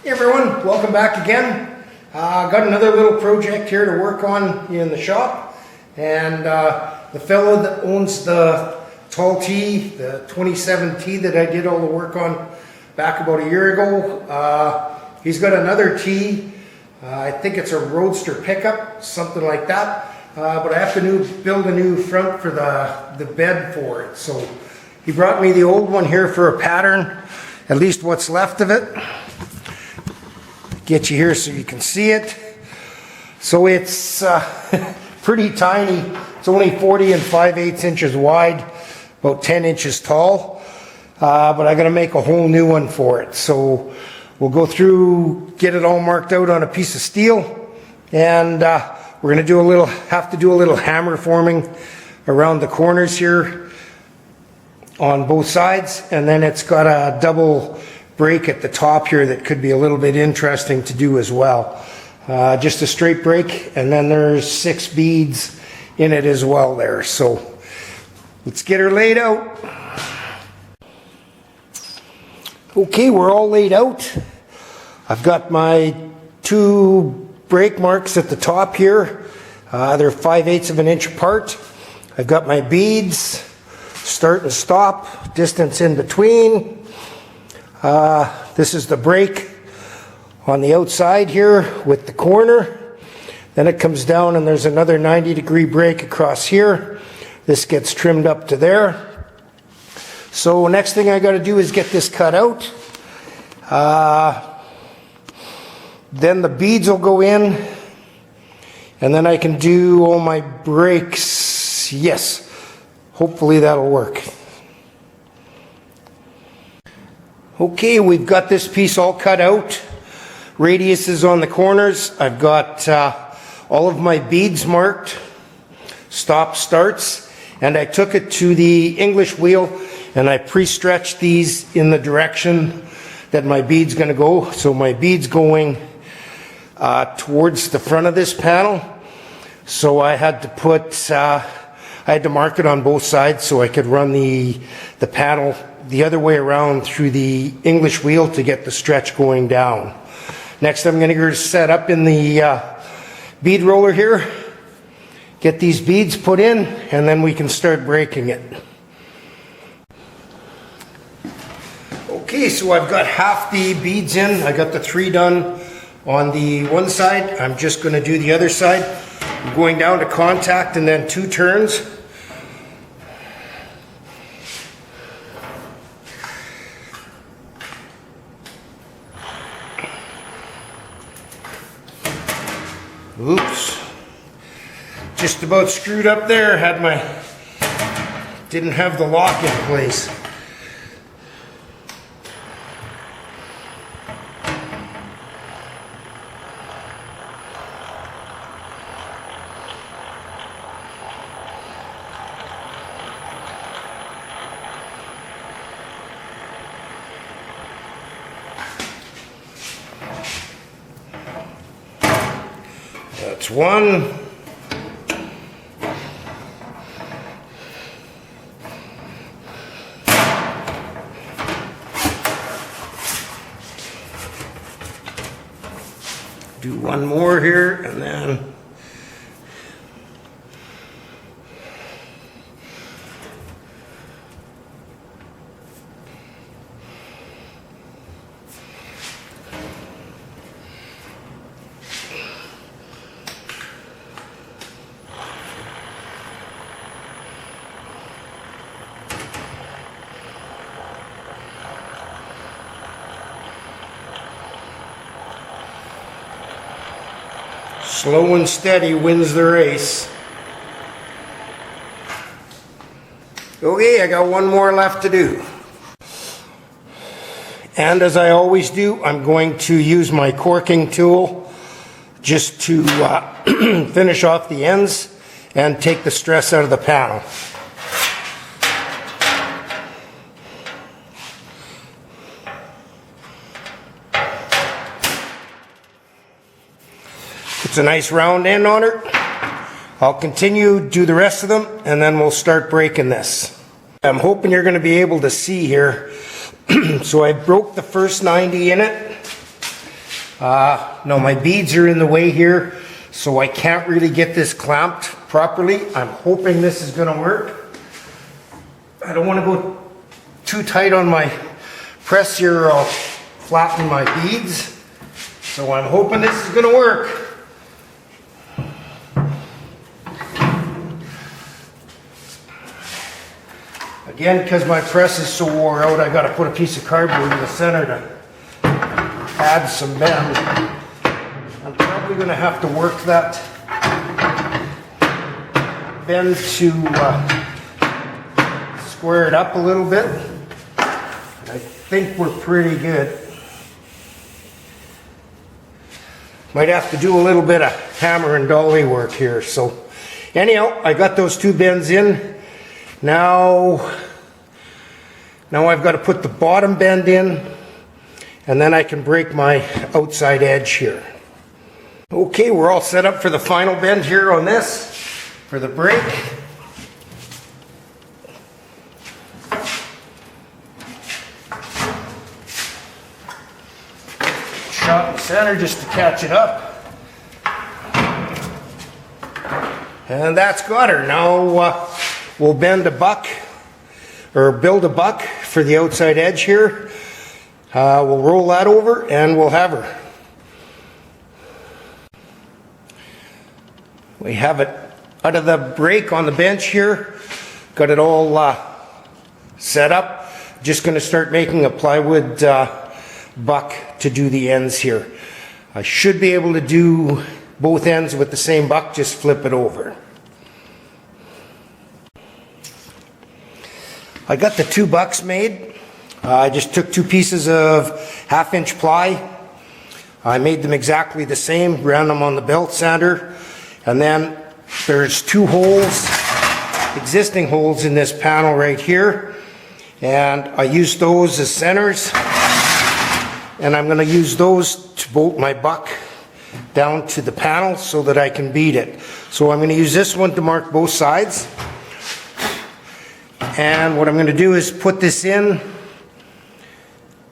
Hey everyone, welcome back again. Got another little project here to work on in the shop, and the fellow that owns the tall T, the 27 T that I did all the work on back about a year ago, he's got another T. I think it's a Roadster Pickup, something like that, but I have to build a new front for the bed for it. So he brought me the old one here for a pattern, at least what's left of it. Get you here so you can see it. So it's pretty tiny. It's only 40 5/8 inches wide, about 10 inches tall, but I'm gonna make a whole new one for it. So we'll go through, get it all marked out on a piece of steel, and we're gonna have to do a little hammer forming around the corners here on both sides, and then it's got a double break at the top here that could be a little bit interesting to do as well. Just a straight break, and then there's 6 beads in it as well there. So let's get her laid out. Okay, we're all laid out. I've got my 2 break marks at the top here. They're 5/8 of an inch apart. I've got my beads, start and stop, distance in between. This is the break on the outside here with the corner. Then it comes down and there's another 90-degree break across here. This gets trimmed up to there. So next thing I got to do is get this cut out. Then the beads will go in, and then I can do all my breaks. Yes, hopefully that'll work. Okay, we've got this piece all cut out. Radius is on the corners. I've got all of my beads marked, stop starts, and I took it to the English wheel and I pre-stretched these in the direction that my bead's going to go. So my bead's going towards the front of this panel. So I had to mark it on both sides so I could run the panel the other way around through the English wheel to get the stretch going down. Next, I'm going to go set up in the bead roller here, get these beads put in, and then we can start breaking it. Okay, so I've got half the beads in. I got the 3 done on the one side. I'm just going to do the other side. I'm going down to contact and then 2 turns. Oops, just about screwed up there. Didn't have the lock in place. That's one. Do one more here and then slow and steady wins the race. Okay, I got one more left to do. And as I always do, I'm going to use my corking tool just to finish off the ends and take the stress out of the panel. It's a nice round end on her. I'll continue, do the rest of them, and then we'll start breaking this. I'm hoping you're going to be able to see here. So I broke the first 90 in it, No, my beads are in the way here, so I can't really get this clamped properly. I'm hoping this is going to work. I don't want to go too tight on my press here or I'll flatten my beads. So I'm hoping this is going to work. Again, because my press is so wore out, I got to put a piece of cardboard in the center to add some bend. I'm probably going to have to work that bend to square it up a little bit. I think we're pretty good. Might have to do a little bit of hammer and dolly work here. So anyhow, I got those two bends in. Now I've got to put the bottom bend in, and then I can break my outside edge here. Okay, we're all set up for the final bend here on this, for the break. Shot in center just to catch it up. And that's got her. Now we'll bend a buck, or build a buck for the outside edge here. We'll roll that over and we'll have her. We have it out of the break on the bench here. Got it all set up. Just going to start making a plywood buck to do the ends here. I should be able to do both ends with the same buck, just flip it over. I got the two bucks made. I just took two pieces of 1/2-inch ply. I made them exactly the same, ran them on the belt sander, and then there's two holes, existing holes in this panel right here, and I used those as centers, and I'm going to use those to bolt my buck down to the panel so that I can bead it. So I'm going to use this one to mark both sides. And what I'm going to do is put this in,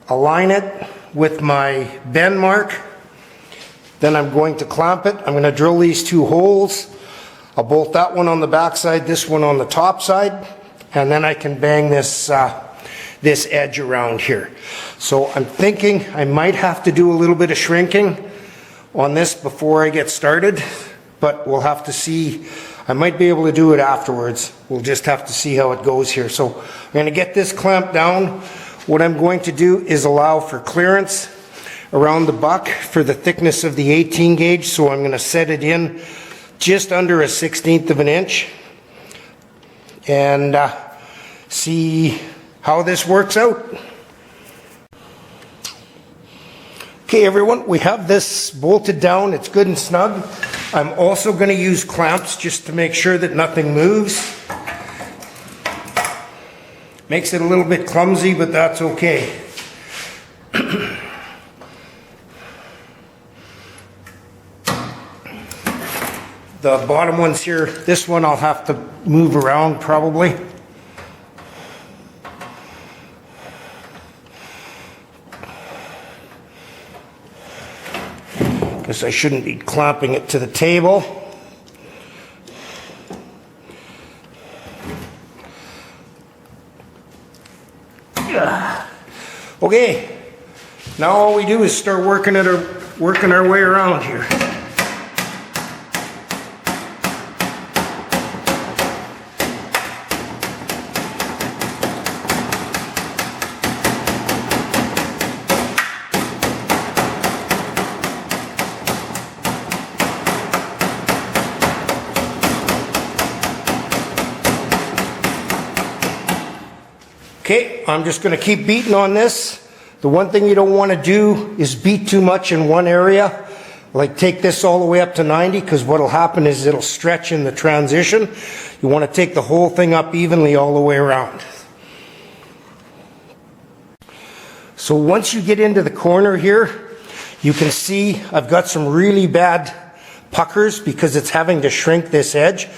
align it with my bend mark, then I'm going to clamp it. I'm going to drill these two holes. I'll bolt that one on the back side, this one on the top side, and then I can bang this this edge around here. So I'm thinking I might have to do a little bit of shrinking on this before I get started, but we'll have to see. I might be able to do it afterwards. We'll just have to see how it goes here. So I'm going to get this clamped down. What I'm going to do is allow for clearance around the buck for the thickness of the 18 gauge. So I'm going to set it in just under 1/16 of an inch and see how this works out. Okay everyone, we have this bolted down. It's good and snug. I'm also going to use clamps just to make sure that nothing moves. Makes it a little bit clumsy, but that's okay. The bottom ones here, this one I'll have to move around probably. Because I shouldn't be clamping it to the table. Okay, now all we do is start working our way around here. Okay, I'm just going to keep beating on this. The one thing you don't want to do is beat too much in one area. Like take this all the way up to 90, because what will happen is it'll stretch in the transition. You want to take the whole thing up evenly all the way around. So once you get into the corner here, you can see I've got some really bad puckers because it's having to shrink this edge.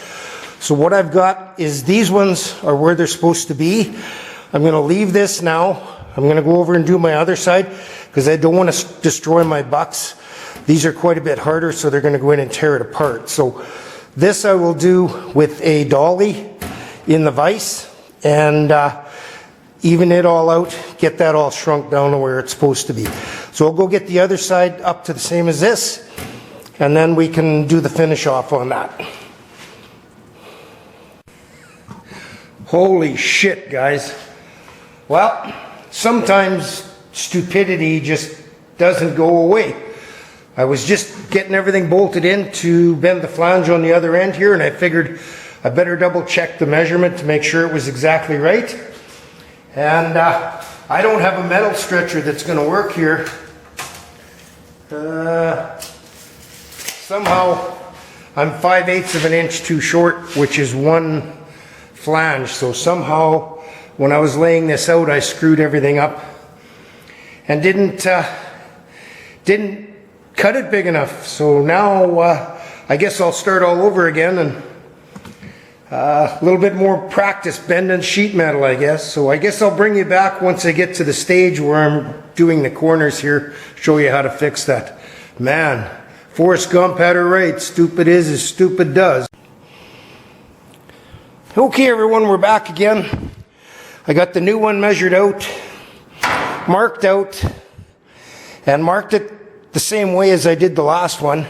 So what I've got is these ones are where they're supposed to be. I'm going to leave this now. I'm I'm going to go over and do my other side because I don't want to destroy my bucks. These are quite a bit harder, so they're going to go in and tear it apart. So this I will do with a dolly in the vise and even it all out, get that all shrunk down to where it's supposed to be. So I'll go get the other side up to the same as this, and then we can do the finish off on that. Holy shit, guys. Well, sometimes stupidity just doesn't go away. I was just getting everything bolted in to bend the flange on the other end here, and I figured I better double check the measurement to make sure it was exactly right. And I don't have a metal stretcher that's going to work here. Somehow I'm 5/8 of an inch too short, which is one flange. So somehow when I was laying this out, I screwed everything up and didn't cut it big enough. So now I guess I'll start all over again and a little bit more practice bending sheet metal, I guess. So I guess I'll bring you back once I get to the stage where I'm doing the corners here, show you how to fix that. Man, Forrest Gump had her right. Stupid is as stupid does. Okay, everyone, we're back again. I got the new one measured out, marked out, and marked it the same way as I did the last one.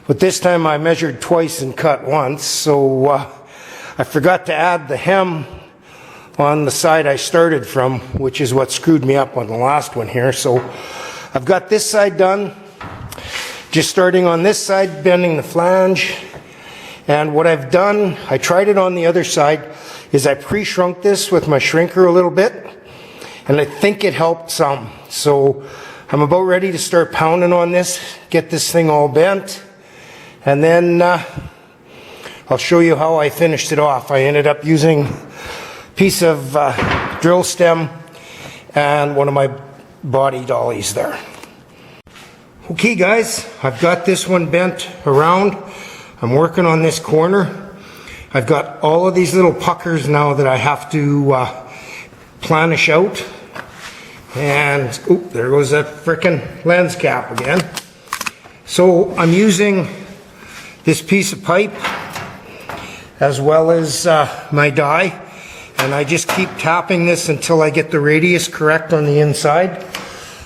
But this time I measured twice and cut once. So I forgot to add the hem on the side I started from, which is what screwed me up on the last one here. So I've got this side done. Just starting on this side, bending the flange. And what I've done, I tried it on the other side, is I pre-shrunk this with my shrinker a little bit. And I think it helped some. So I'm about ready to start pounding on this, get this thing all bent. And then I'll show you how I finished it off. I ended up using a piece of drill stem and one of my body dollies there. Okay guys, I've got this one bent around. I'm working on this corner. I've got all of these little puckers now that I have to planish out. And, oop, there goes that frickin' lens cap again. So I'm using this piece of pipe as well as my die, and I just keep tapping this until I get the radius correct on the inside.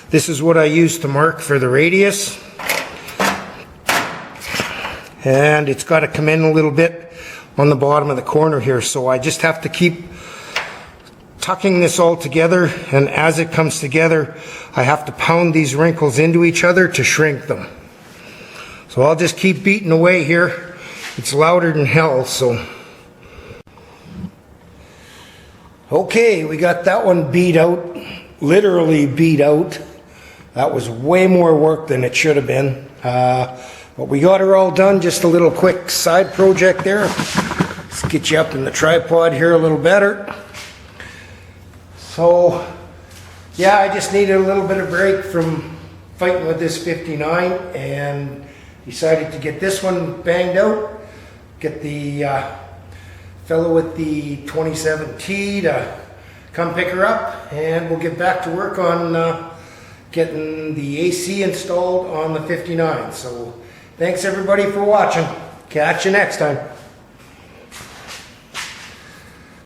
This is what I use to mark for the radius, and it's got to come in a little bit on the bottom of the corner here, so I just have to keep tucking this all together, and as it comes together I have to pound these wrinkles into each other to shrink them. So I'll just keep beating away here. It's louder than hell, so. Okay, we got that one beat out, literally beat out. That was way more work than it should have been. But we got her all done, just a little quick side project there. Let's get you up in the tripod here a little better. So, yeah, I just needed a little bit of break from fighting with this 59 and decided to get this one banged out. Get the fellow with the 27T to come pick her up, and we'll get back to work on getting the AC installed on the 59. So thanks everybody for watching. Catch you next time.